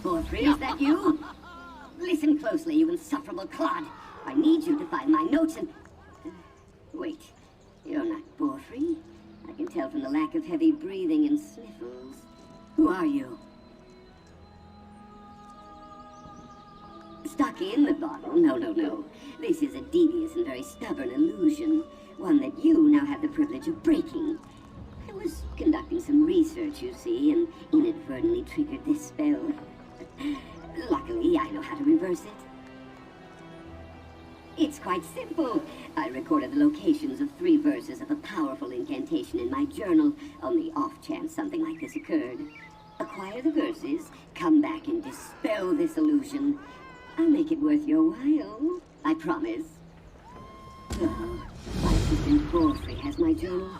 Borfrey, is that you? Listen closely, you insufferable clod. I need you to find my notes and... Wait, you're not Borfrey. I can tell from the lack of heavy breathing and sniffles. Who are you? Stuck in the bottle? No. This is a devious and very stubborn illusion. One that you now have the privilege of breaking. I was conducting some research, you see, and inadvertently triggered this spell. Luckily, I know how to reverse it. It's quite simple. I recorded the locations of 3 verses of a powerful incantation in my journal on the off chance something like this occurred. Acquire the verses, come back and dispel this illusion. I'll make it worth your while, I promise. Oh, my assistant Borfrey has my journal.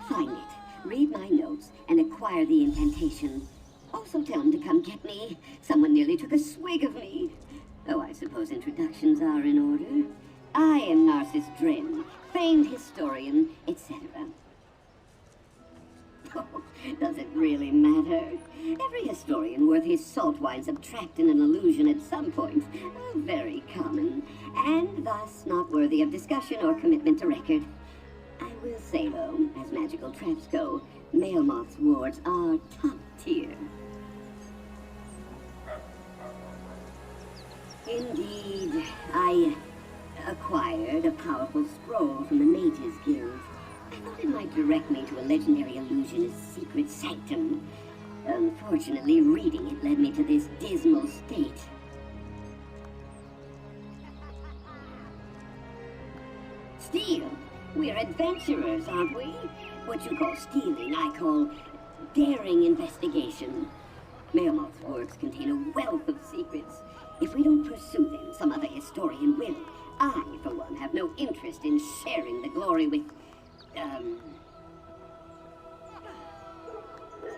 Find it, read my notes, and acquire the incantation. Also tell him to come get me. Someone nearly took a swig of me. Oh, I suppose introductions are in order. I am Narsis Dren, famed historian, etc. Oh, does it really matter? Every historian worth his salt winds up trapped in an illusion at some point. Oh, very common, and thus not worthy of discussion or commitment to record. I will say, though, as magical traps go, Maelmoth's wards are top tier. Indeed, I acquired a powerful scroll from the Mages Guild. I thought it might direct me to a legendary illusionist's secret sanctum. Unfortunately, reading it led me to this dismal state. Steal? We're adventurers, aren't we? What you call stealing, I call daring investigation. Maelmoth's works contain a wealth of secrets. If we don't pursue them, some other historian will. I, for one, have no interest in sharing the glory with...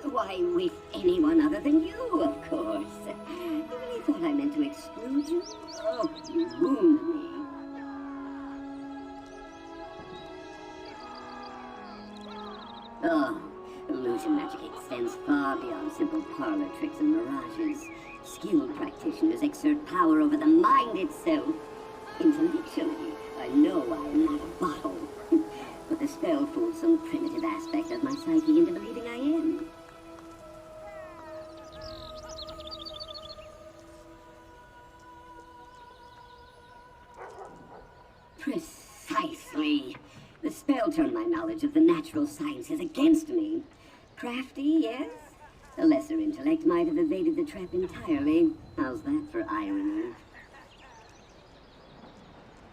Why, with anyone other than you, of course. You really thought I meant to exclude you? Oh, you wound me. Oh, illusion magic extends far beyond simple parlor tricks and mirages. Skilled practitioners exert power over the mind itself. Intellectually, I know I am not a bottle. But the spell fools some primitive aspect of my psyche into believing I am. Precisely. The spell turned my knowledge of the natural sciences against me. Crafty, yes? A lesser intellect might have evaded the trap entirely. How's that for irony?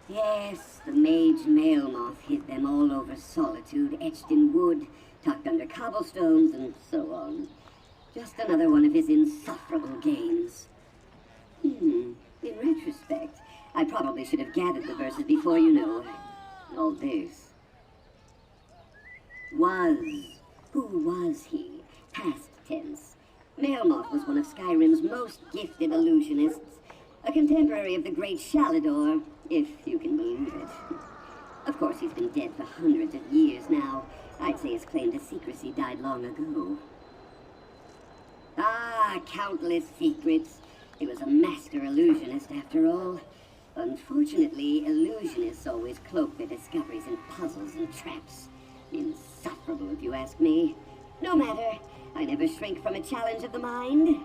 Yes, the mage Maelmoth hid them all over solitude, etched in wood, tucked under cobblestones, and so on. Just another one of his insufferable games. In retrospect, I probably should have gathered the verses before, all this. Who was he? Past tense. Maelmoth was one of Skyrim's most gifted illusionists, a contemporary of the great Shalador, if you can believe it. Of course, he's been dead for hundreds of years now. I'd say his claim to secrecy died long ago. Ah, countless secrets. He was a master illusionist, after all. Unfortunately, illusionists always cloak their discoveries in puzzles and traps. Insufferable, if you ask me. No matter. I never shrink from a challenge of the mind.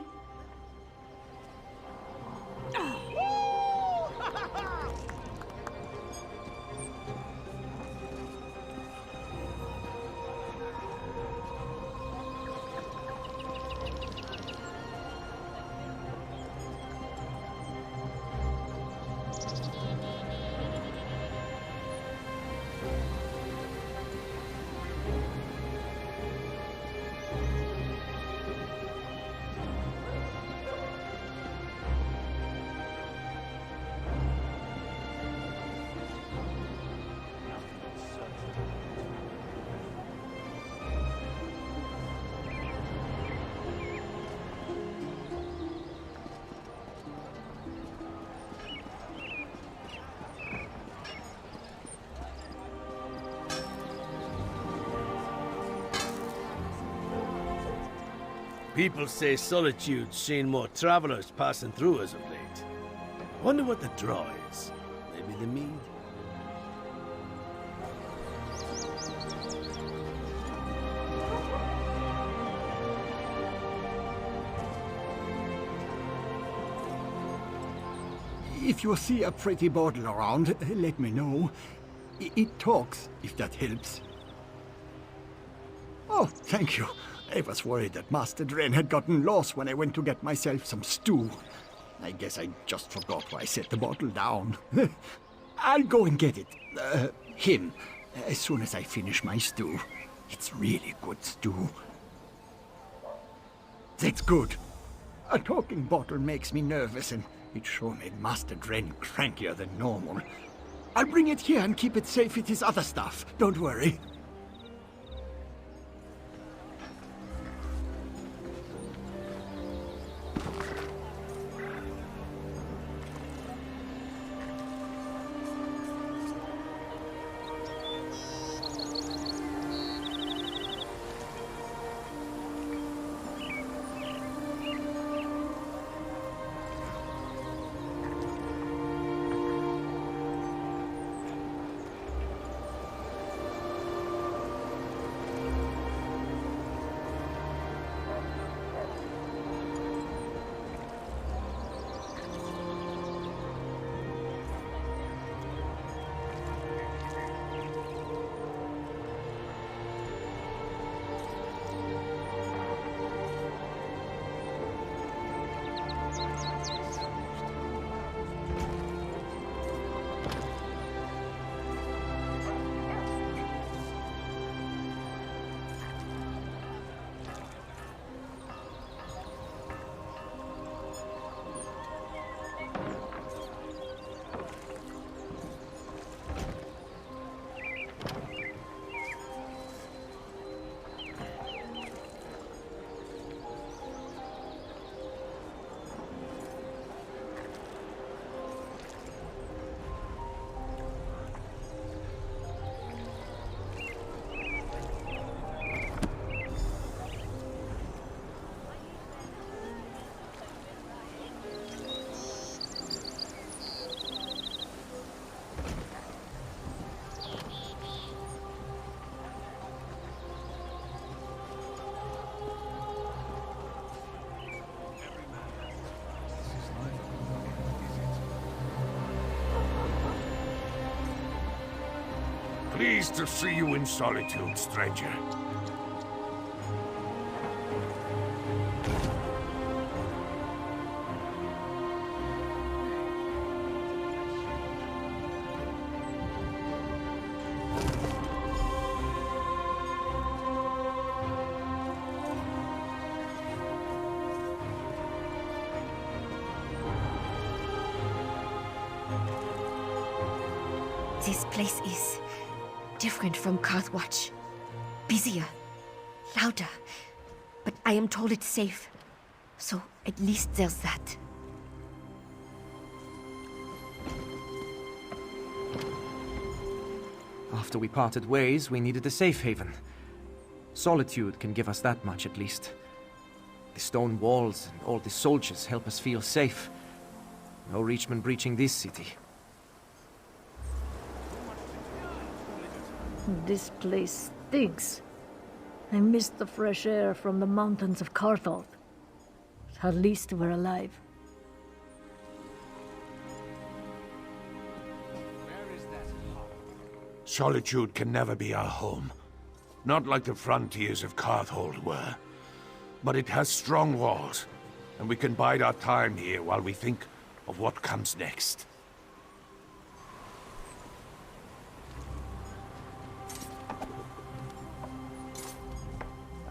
People say Solitude's seen more travelers passing through as of late. Wonder what the draw is. Maybe the mead? If you see a pretty bottle around, let me know. It talks, if that helps. Oh, thank you. I was worried that Master Dren had gotten lost when I went to get myself some stew. I guess I just forgot why I set the bottle down. I'll go and get it. Him. As soon as I finish my stew. It's really good stew. That's good. A talking bottle makes me nervous, and it sure made Master Dren crankier than normal. I'll bring it here and keep it safe with his other stuff. Don't worry. Pleased to see you in Solitude, stranger. This place is different from Karthwatch. Busier, louder, but I am told it's safe. So at least there's that. After we parted ways, we needed a safe haven. Solitude can give us that much at least. The stone walls and all the soldiers help us feel safe. No Reachman breaching this city. This place stinks. I missed the fresh air from the mountains of Karthoth. At least we're alive. Solitude can never be our home. Not like the frontiers of Karthold were. But it has strong walls, and we can bide our time here while we think of what comes next.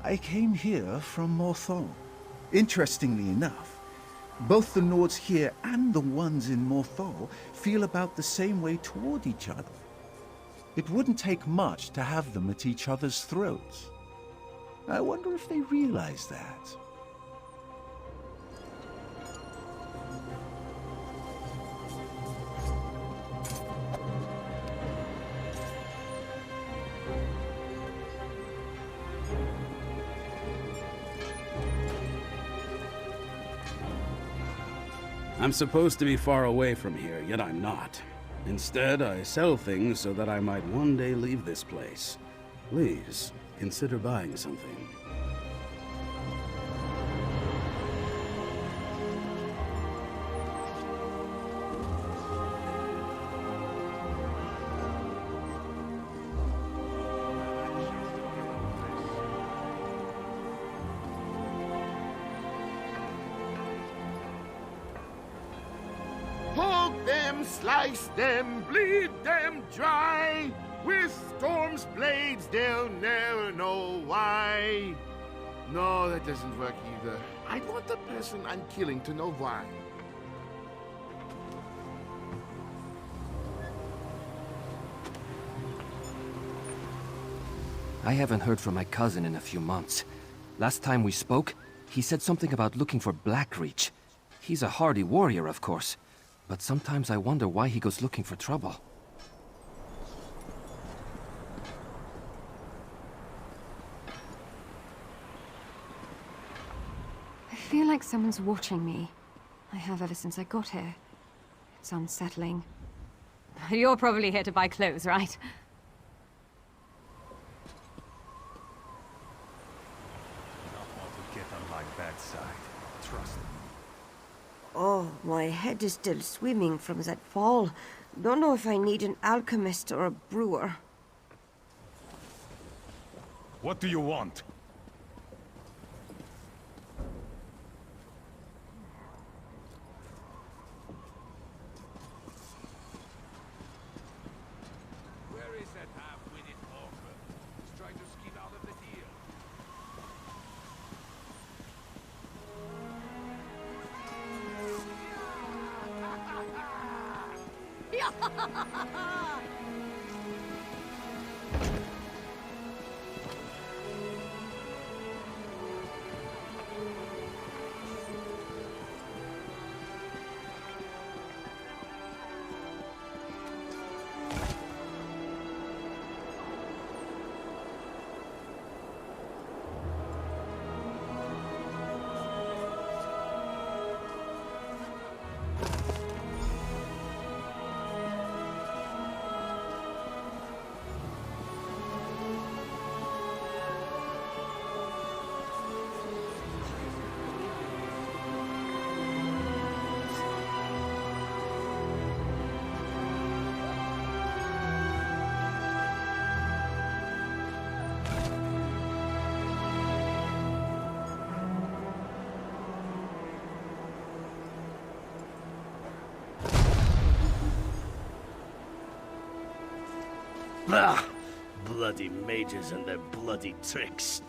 I came here from Morthal. Interestingly enough, both the Nords here and the ones in Morthal feel about the same way toward each other. It wouldn't take much to have them at each other's throats. I wonder if they realize that. I'm supposed to be far away from here, yet I'm not. Instead, I sell things so that I might one day leave this place. Please, consider buying something. Poke them, slice them, bleed them dry. With Storm's blades, they'll never know why. No, that doesn't work either. I want the person I'm killing to know why. I haven't heard from my cousin in a few months. Last time we spoke, he said something about looking for Blackreach. He's a hardy warrior, of course, but sometimes I wonder why he goes looking for trouble. I feel like someone's watching me. I have ever since I got here. It's unsettling. You're probably here to buy clothes, right? Oh, my head is still swimming from that fall. Don't know if I need an alchemist or a brewer. What do you want? Where is that half-witted orphan? He's trying to skeet out of the deal. Ah, bloody mages and their bloody tricks.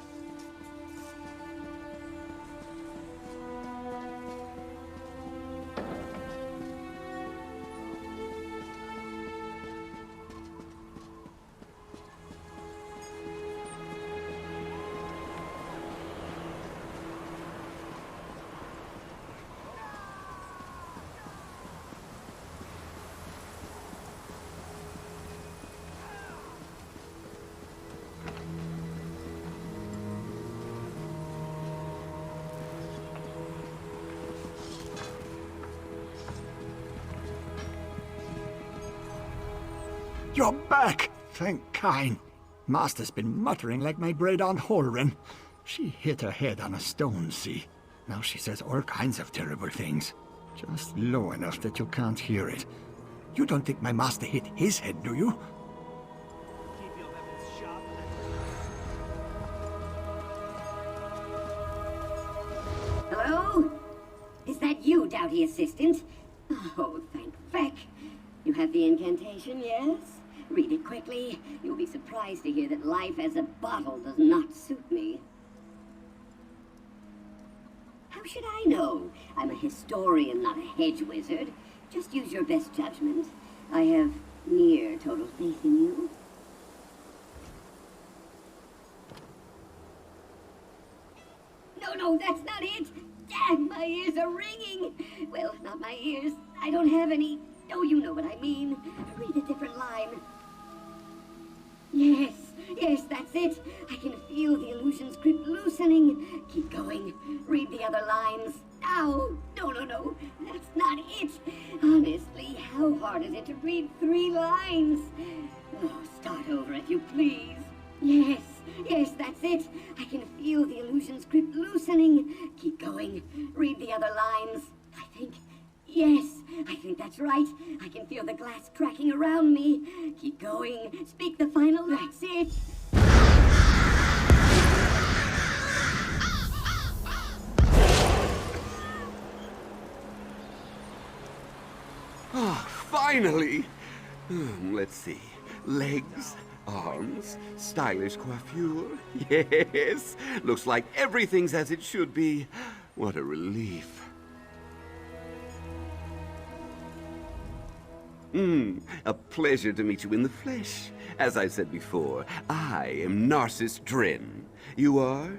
You're back! Thank Kine. Master's been muttering like my great aunt Holren. She hit her head on a stone, see? Now she says all kinds of terrible things. Just low enough that you can't hear it. You don't think my master hit his head, do you? Hello? Is that you, Doughty Assistant? Oh, thank feck. You have the incantation, yes? Read it quickly. You'll be surprised to hear that life as a bottle does not suit me. How should I know? I'm a historian, not a hedge wizard. Just use your best judgment. I have near total faith in you. No, that's not it! Damn, my ears are ringing! Well, not my ears. I don't have any. Oh, you know what I mean. Read a different line. Yes, yes, that's it. I can feel the illusion's grip loosening. Keep going. Read the other lines. Ow! No. That's not it. Honestly, how hard is it to read 3 lines? Oh, start over if you please. Yes, that's it. I can feel the illusion's grip loosening. Keep going. Read the other lines. I think that's right. I can feel the glass cracking around me. Keep going. Speak the final. That's it. Ah, finally! Let's see. Legs, arms, stylish coiffure. Yes! Looks like everything's as it should be. What a relief. A pleasure to meet you in the flesh. As I said before, I am Narsis Dren. You are?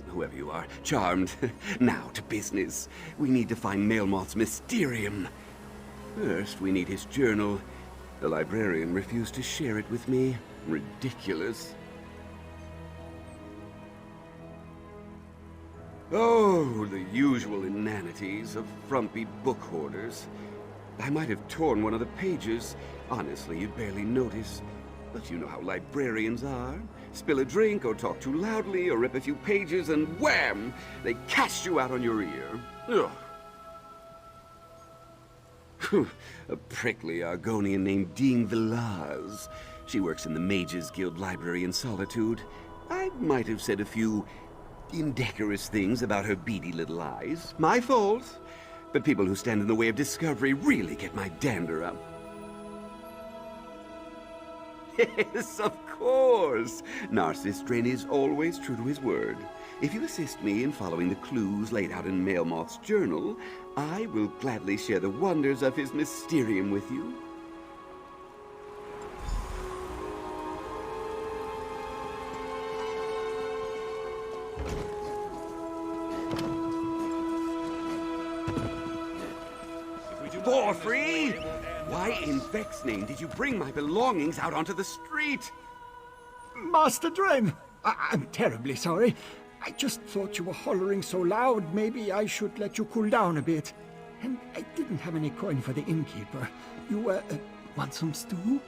Whoever you are. Charmed. Now to business. We need to find Maelmoth's Mysterium. First, we need his journal. The librarian refused to share it with me. Ridiculous. Oh, the usual inanities of frumpy book hoarders. I might have torn one of the pages. Honestly, you'd barely notice. But you know how librarians are. Spill a drink or talk too loudly or rip a few pages and wham! They cast you out on your ear. Ugh. A prickly Argonian named Dean Villaz. She works in the Mages Guild Library in Solitude. I might have said a few indecorous things about her beady little eyes. My fault. But people who stand in the way of discovery really get my dander up. Yes, of course! Narsis Dren is always true to his word. If you assist me in following the clues laid out in Maelmoth's journal, I will gladly share the wonders of his Mysterium with you. For free? Why in Vex's name did you bring my belongings out onto the street? Master Dren, I'm terribly sorry. I just thought you were hollering so loud, maybe I should let you cool down a bit. And I didn't have any coin for the innkeeper. You, want some stew?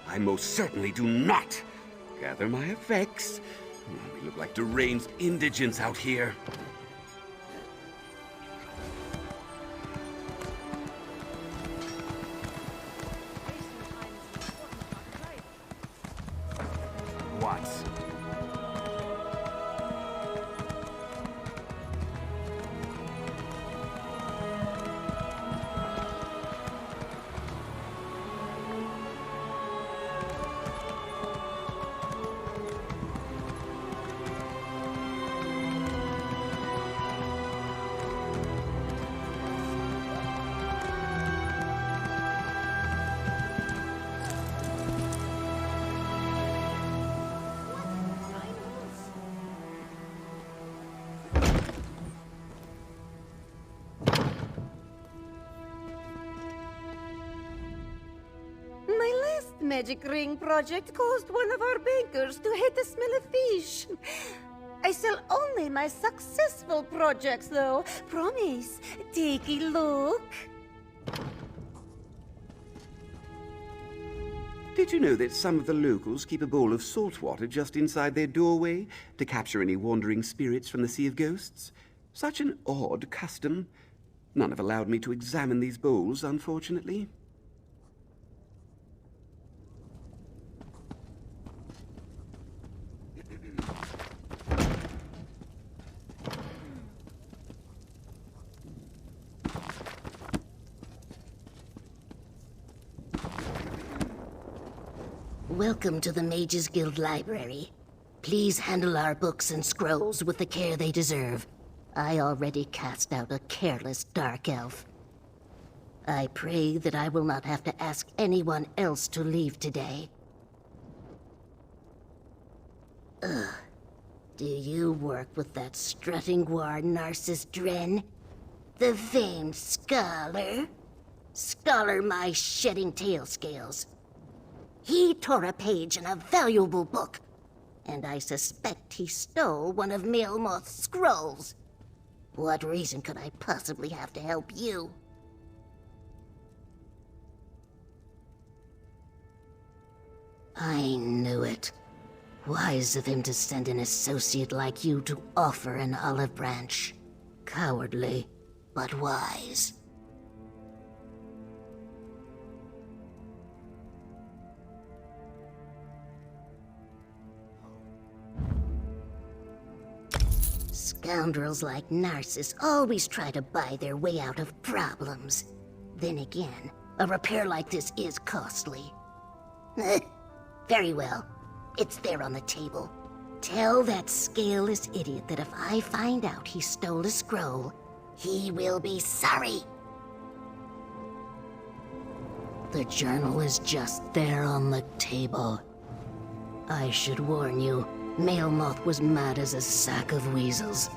I most certainly do not. Gather my effects. We look like deranged indigents out here. What? Magic ring project caused one of our bankers to hate the smell of fish. I sell only my successful projects, though. Promise. Take a look. Did you know that some of the locals keep a bowl of salt water just inside their doorway to capture any wandering spirits from the Sea of Ghosts? Such an odd custom. None have allowed me to examine these bowls, unfortunately. Welcome to the Mages Guild Library. Please handle our books and scrolls with the care they deserve. I already cast out a careless dark elf. I pray that I will not have to ask anyone else to leave today. Ugh. Do you work with that strutting war Narsis Dren? The famed scholar? Scholar my shedding tail scales. He tore a page in a valuable book, and I suspect he stole one of Maelmoth's scrolls. What reason could I possibly have to help you? I knew it. Wise of him to send an associate like you to offer an olive branch. Cowardly, but wise. Scoundrels like Narsis always try to buy their way out of problems. Then again, a repair like this is costly. Very well. It's there on the table. Tell that scaleless idiot that if I find out he stole a scroll, he will be sorry. The journal is just there on the table. I should warn you, Maelmoth was mad as a sack of weasels.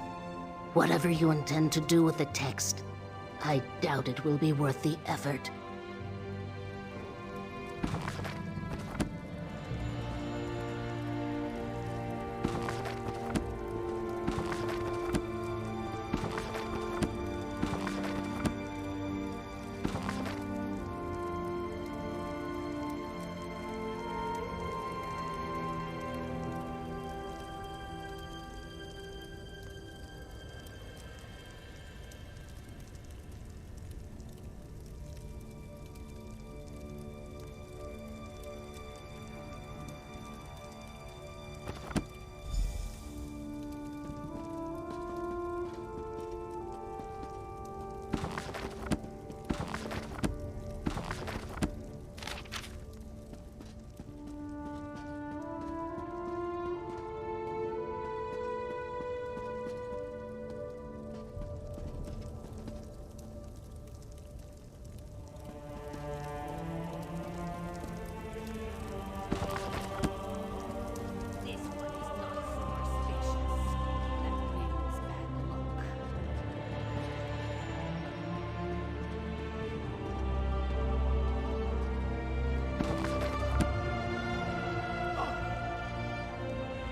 Whatever you intend to do with the text, I doubt it will be worth the effort.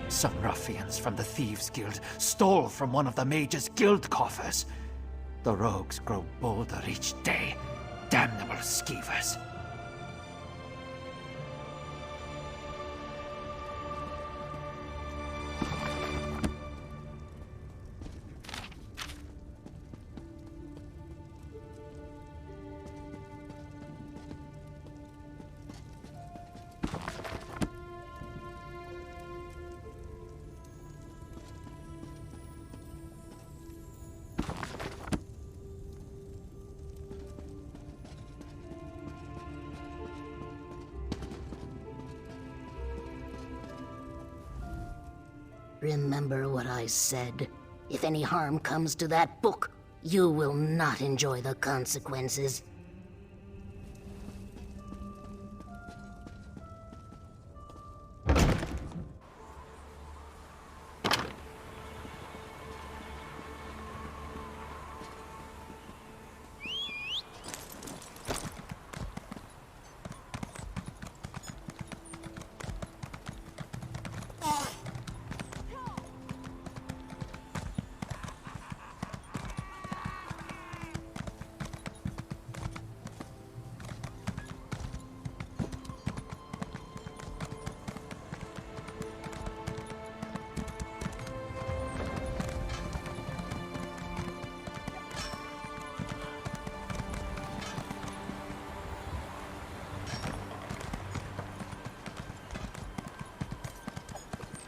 Some ruffians from the Thieves' Guild stole from one of the mages' guild coffers. The rogues grow bolder each day. Damnable skeevers. Remember what I said. If any harm comes to that book, you will not enjoy the consequences.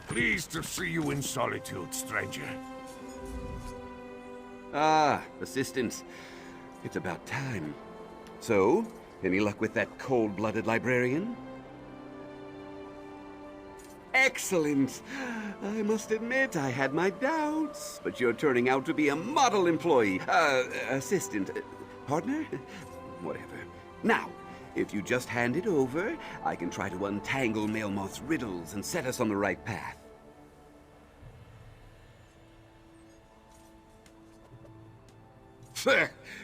Pleased to see you in solitude, stranger. Ah, assistant. It's about time. So, any luck with that cold-blooded librarian? Excellent! I must admit, I had my doubts, but you're turning out to be a model employee. Assistant. Partner? Whatever. Now, if you just hand it over, I can try to untangle Maelmoth's riddles and set us on the right path.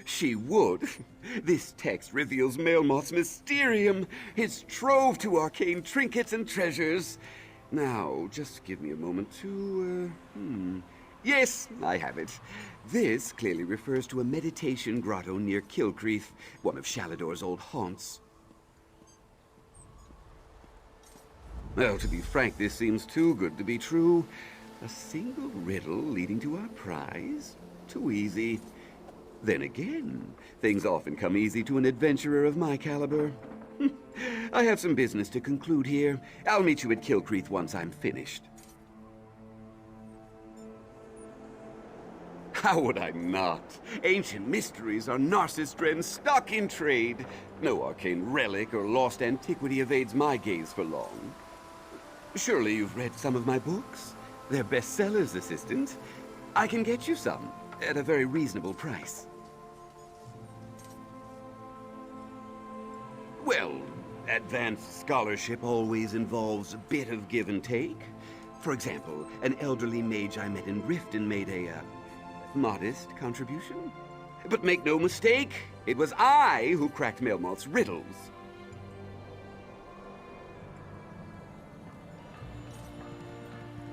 She would. This text reveals Maelmoth's Mysterium, his trove to arcane trinkets and treasures. Now, just give me a moment to, Yes, I have it. This clearly refers to a meditation grotto near Kilcreath, one of Shalador's old haunts. Well, to be frank, this seems too good to be true. A single riddle leading to our prize? Too easy. Then again, things often come easy to an adventurer of my caliber. I have some business to conclude here. I'll meet you at Kilcreath once I'm finished. How would I not? Ancient mysteries are Narsis Dren's stock in trade. No arcane relic or lost antiquity evades my gaze for long. Surely you've read some of my books? They're bestsellers, Assistant. I can get you some, at a very reasonable price. Well, advanced scholarship always involves a bit of give and take. For example, an elderly mage I met in Riften made a, modest contribution. But make no mistake, it was I who cracked Maelmoth's riddles.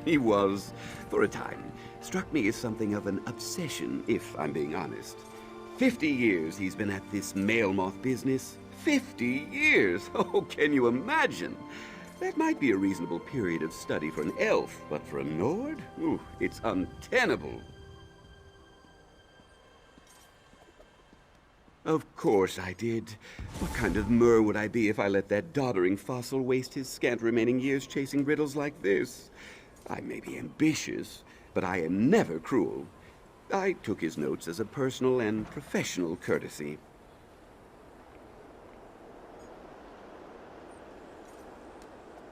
He was, for a time, struck me as something of an obsession, if I'm being honest. 50 years he's been at this Maelmoth business. 50 years! Oh, can you imagine? That might be a reasonable period of study for an elf, but for a Nord? Ooh, it's untenable. Of course I did. What kind of Mer would I be if I let that doddering fossil waste his scant remaining years chasing riddles like this? I may be ambitious, but I am never cruel. I took his notes as a personal and professional courtesy.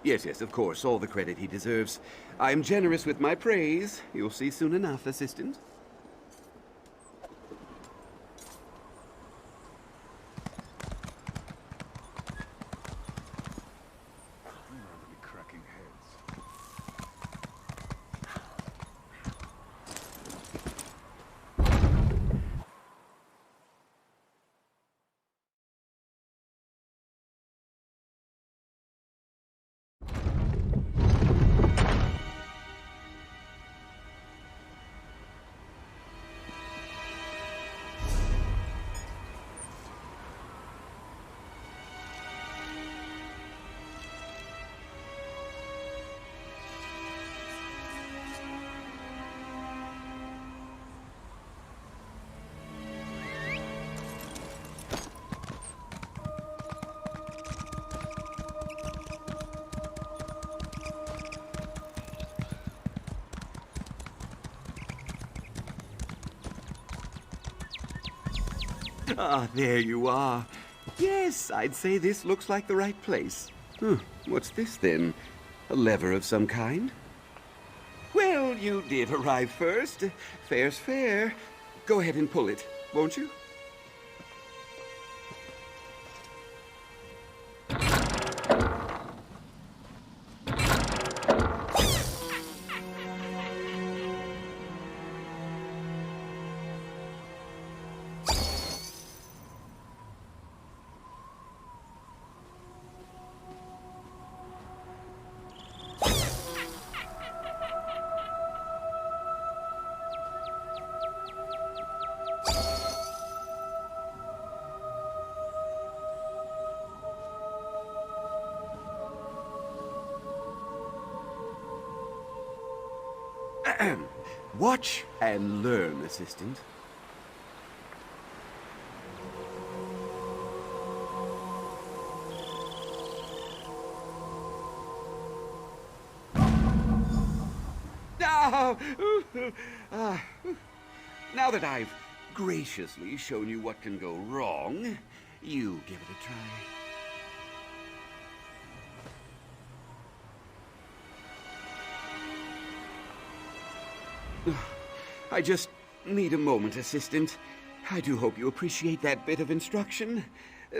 Yes, of course, all the credit he deserves. I am generous with my praise. You'll see soon enough, Assistant. Ah, there you are. Yes, I'd say this looks like the right place. What's this, then? A lever of some kind? Well, you did arrive first. Fair's fair. Go ahead and pull it, won't you? Watch and learn, Assistant. Now that I've graciously shown you what can go wrong, you give it a try. I just need a moment, Assistant. I do hope you appreciate that bit of instruction.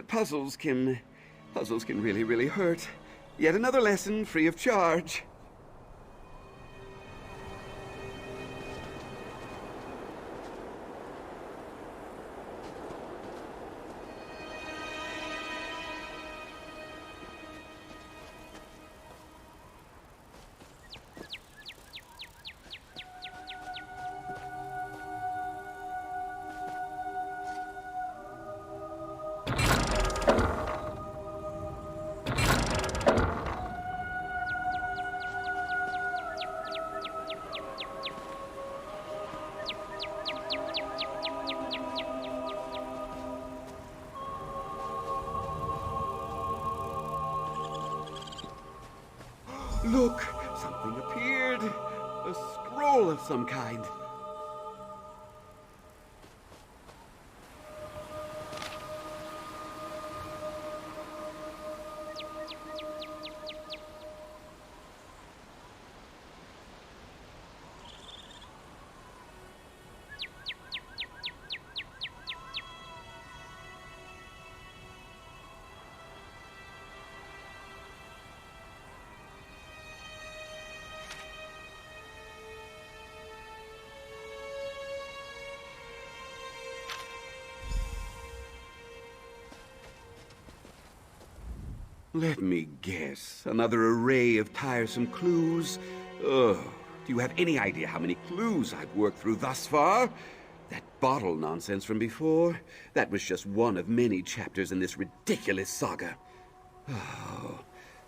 Puzzles can really, really hurt. Yet another lesson free of charge. Look, something appeared. A scroll of some kind. Let me guess. Another array of tiresome clues. Oh, do you have any idea how many clues I've worked through thus far? That bottle nonsense from before, that was just one of many chapters in this ridiculous saga. Oh,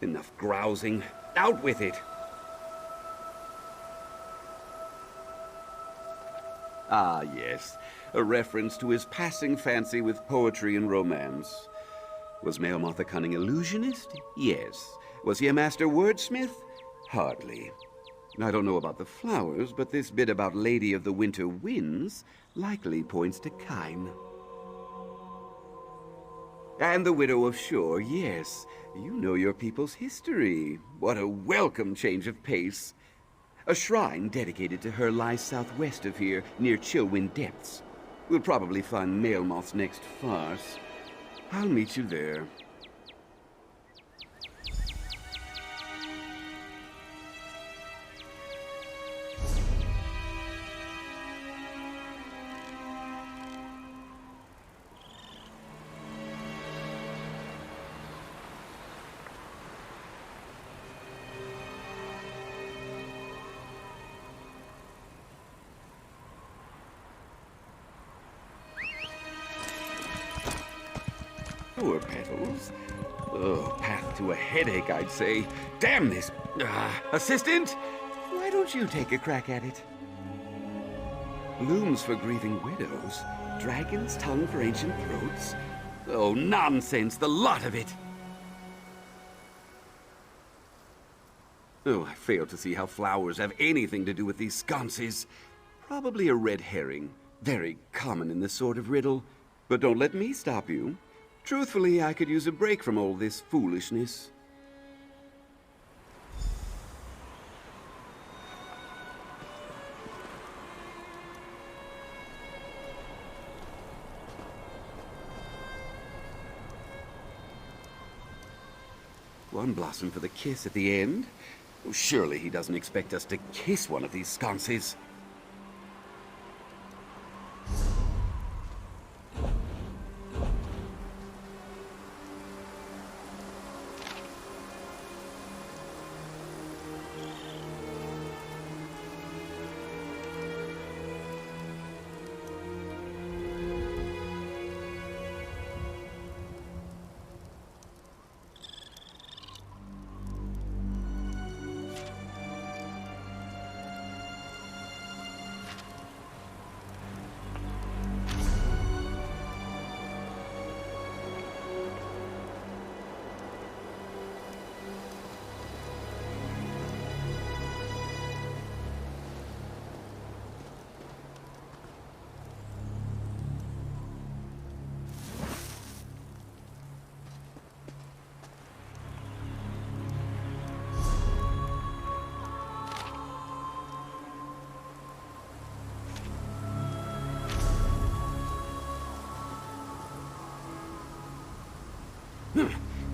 enough grousing. Out with it! Ah, yes. A reference to his passing fancy with poetry and romance. Was Maelmoth a cunning illusionist? Yes. Was he a master wordsmith? Hardly. I don't know about the flowers, but this bit about Lady of the Winter Winds likely points to Kine. And the Widow of Shore, yes. You know your people's history. What a welcome change of pace. A shrine dedicated to her lies southwest of here, near Chillwind Depths. We'll probably find Maelmoth's next farce. I'll meet you there. Poor petals. Oh, path to a headache, I'd say. Damn this. Assistant? Why don't you take a crack at it? Blooms for grieving widows. Dragon's tongue for ancient throats. Oh, nonsense, the lot of it. Oh, I fail to see how flowers have anything to do with these sconces. Probably a red herring. Very common in this sort of riddle. But don't let me stop you. Truthfully, I could use a break from all this foolishness. One blossom for the kiss at the end. Oh, surely he doesn't expect us to kiss one of these sconces.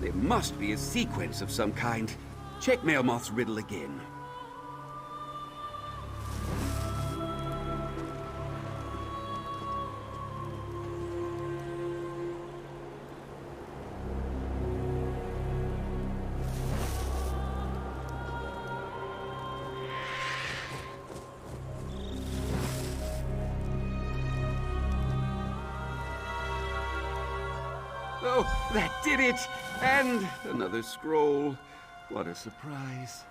There must be a sequence of some kind. Check Maelmoth's riddle again. Oh, that did it! And another scroll. What a surprise.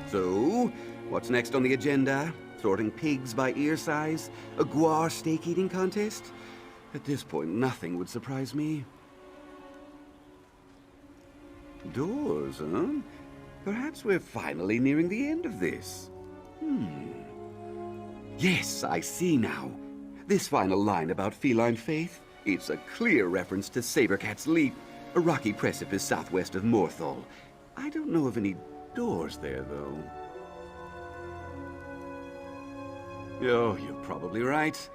So, what's next on the agenda? Sorting pigs by ear size? A guar steak eating contest? At this point, nothing would surprise me. Doors, huh? Perhaps we're finally nearing the end of this. Yes, I see now. This final line about feline faith, it's a clear reference to Sabercat's Leap, a rocky precipice southwest of Morthal. I don't know of any doors there, though. Oh, you're probably right.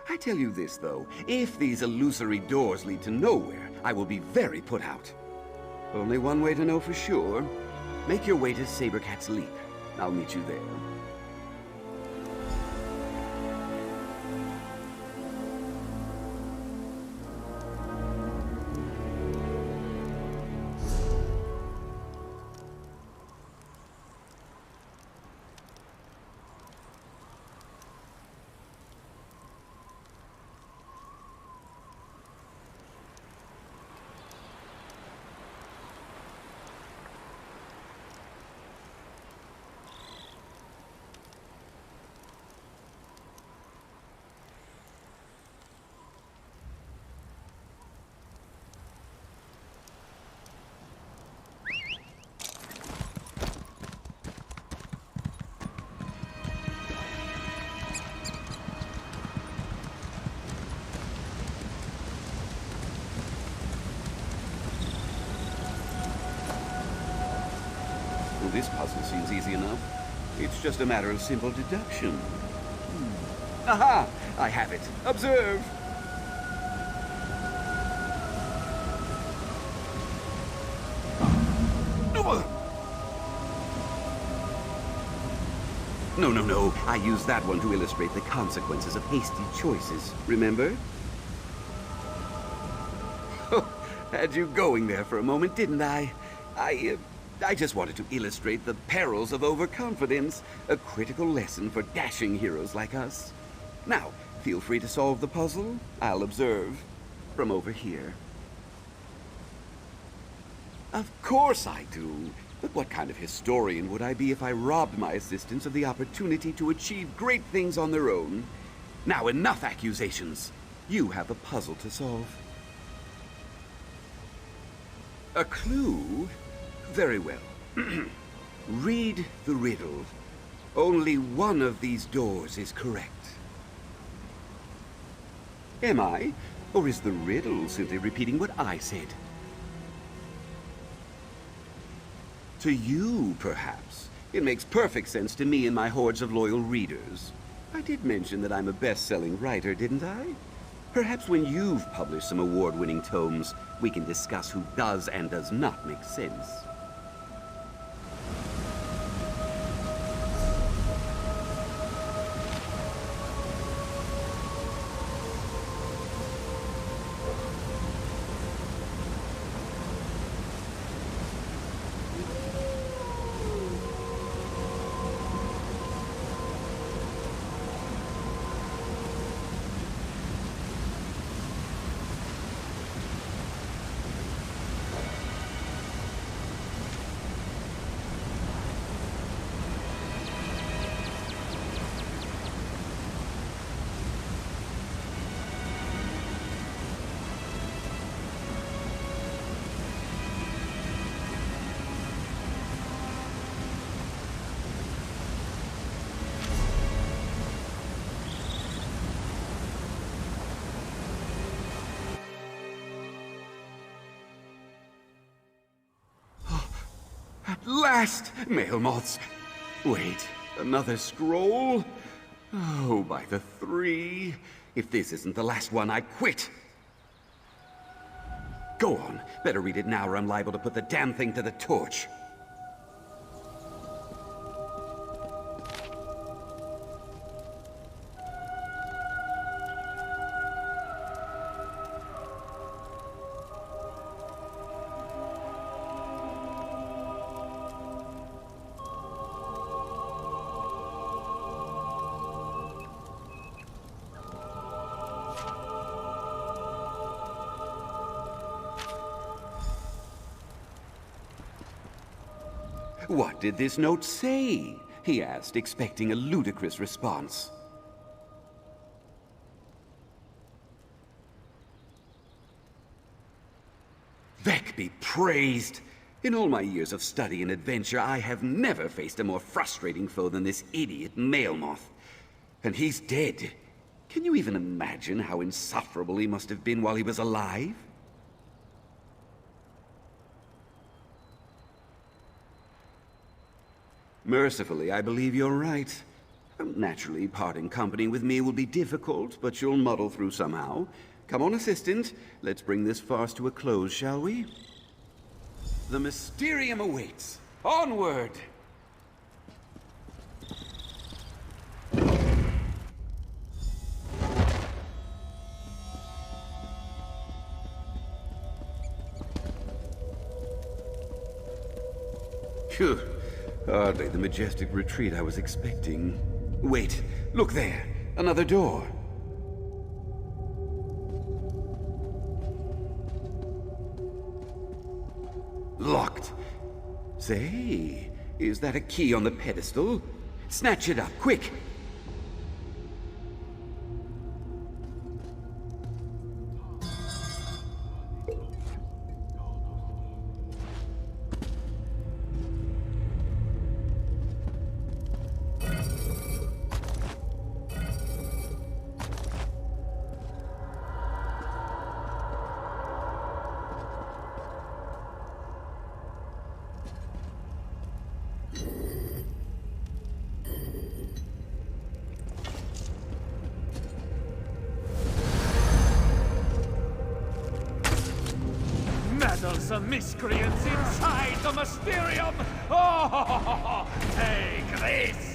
I tell you this, though. If these illusory doors lead to nowhere, I will be very put out. Only one way to know for sure. Make your way to Sabercat's Leap. I'll meet you there. Well, this puzzle seems easy enough. It's just a matter of simple deduction. Aha! I have it. Observe! No. I used that one to illustrate the consequences of hasty choices. Remember? Had you going there for a moment, didn't I? I just wanted to illustrate the perils of overconfidence, a critical lesson for dashing heroes like us. Now, feel free to solve the puzzle. I'll observe from over here. Of course I do. But what kind of historian would I be if I robbed my assistants of the opportunity to achieve great things on their own? Now, enough accusations. You have a puzzle to solve. A clue? Very well. Read the riddle. Only one of these doors is correct. Am I? Or is the riddle simply repeating what I said? To you, perhaps. It makes perfect sense to me and my hordes of loyal readers. I did mention that I'm a best-selling writer, didn't I? Perhaps when you've published some award-winning tomes, we can discuss who does and does not make sense. At last, Maelmoths. Wait, another scroll? Oh, by the three. If this isn't the last one, I quit. Go on. Better read it now or I'm liable to put the damn thing to the torch. What did this note say? He asked, expecting a ludicrous response. Vec be praised! In all my years of study and adventure, I have never faced a more frustrating foe than this idiot Maelmoth. And he's dead. Can you even imagine how insufferable he must have been while he was alive? Mercifully, I believe you're right. Naturally, parting company with me will be difficult, but you'll muddle through somehow. Come on, assistant. Let's bring this farce to a close, shall we? The Mysterium awaits. Onward! Phew. Hardly the majestic retreat I was expecting. Wait, look there. Another door. Locked. Say, is that a key on the pedestal? Snatch it up, quick! Some miscreants inside the Mysterium! Oh, take this!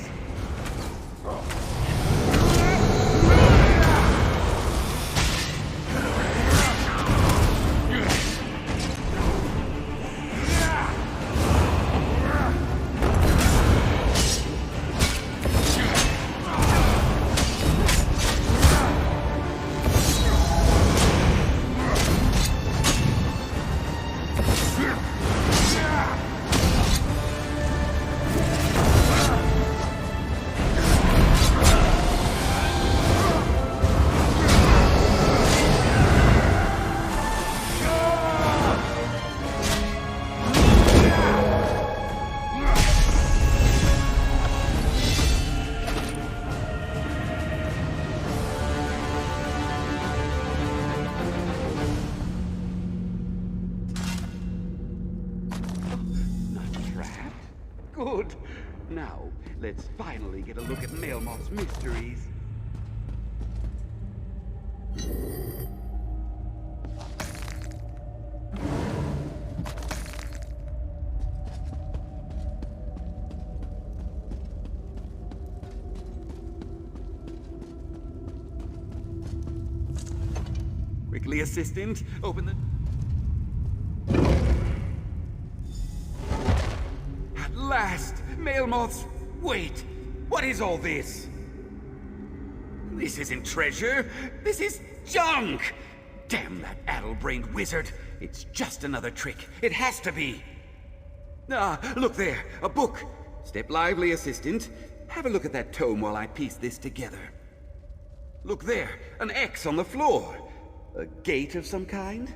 Good. Now, let's finally get a look at Maelmoth's mysteries. Quickly, assistant, open the... Last! Maelmoth's... Wait! What is all this? This isn't treasure! This is junk! Damn that addle-brained wizard! It's just another trick. It has to be! Ah, look there! A book! Step lively, assistant. Have a look at that tome while I piece this together. Look there! An X on the floor! A gate of some kind?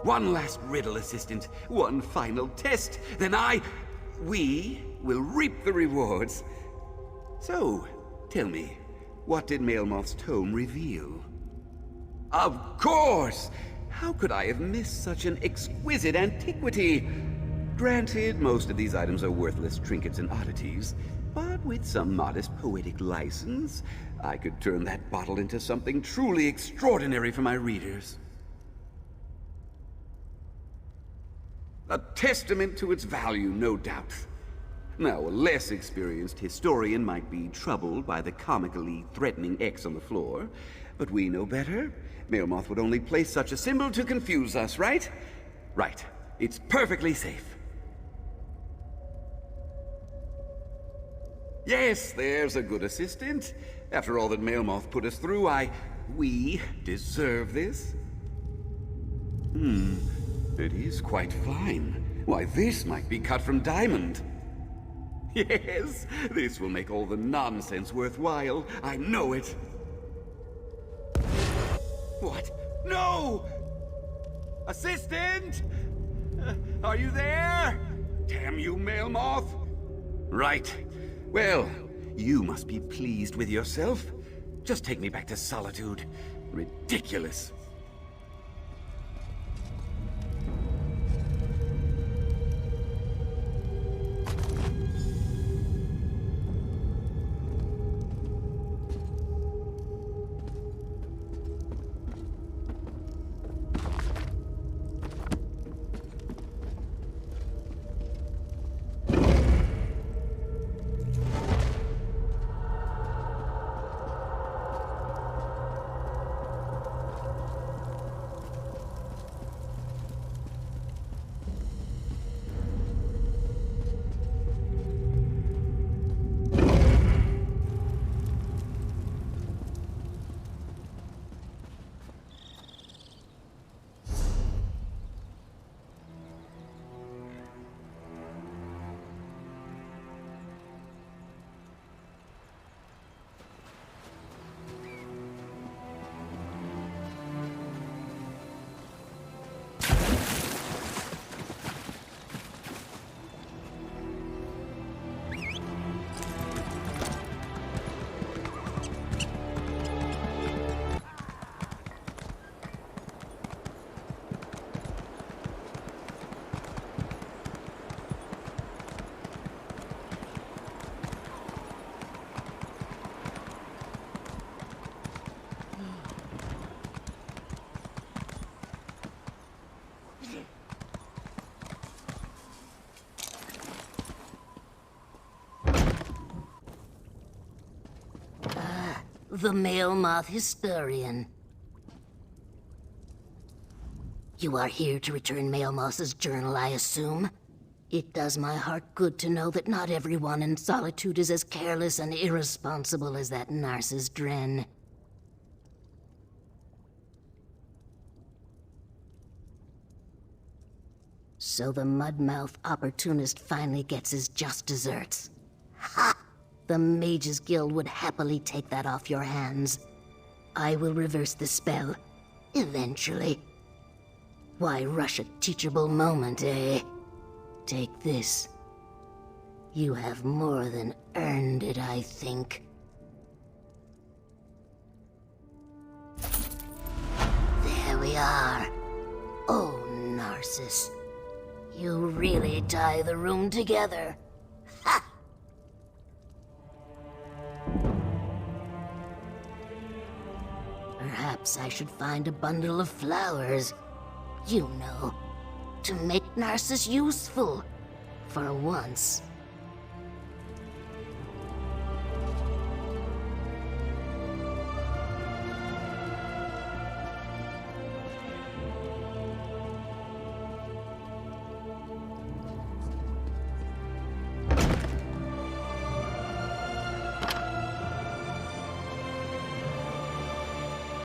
One last riddle, assistant. One final test. Then we will reap the rewards. So, tell me, what did Maelmoth's tome reveal? Of course! How could I have missed such an exquisite antiquity? Granted, most of these items are worthless trinkets and oddities, but with some modest poetic license, I could turn that bottle into something truly extraordinary for my readers. A testament to its value, no doubt. Now, a less experienced historian might be troubled by the comically threatening X on the floor, but we know better. Maelmoth would only place such a symbol to confuse us, right? Right. It's perfectly safe. Yes, there's a good assistant. After all that Maelmoth put us through, we deserve this. It is quite fine. Why, this might be cut from diamond. Yes, this will make all the nonsense worthwhile. I know it. What? No! Assistant! Are you there? Damn you, Maelmoth! Right. Well, you must be pleased with yourself. Just take me back to Solitude. Ridiculous. The Maelmoth historian. You are here to return Maelmoth's journal, I assume? It does my heart good to know that not everyone in Solitude is as careless and irresponsible as that Narsis Dren. So the mud-mouthed opportunist finally gets his just desserts. Ha! The Mages Guild would happily take that off your hands. I will reverse the spell. Eventually. Why rush a teachable moment, eh? Take this. You have more than earned it, I think. There we are. Oh, Narsis. You really tie the room together. Ha! Perhaps I should find a bundle of flowers. You know, to make Narsis useful. For once.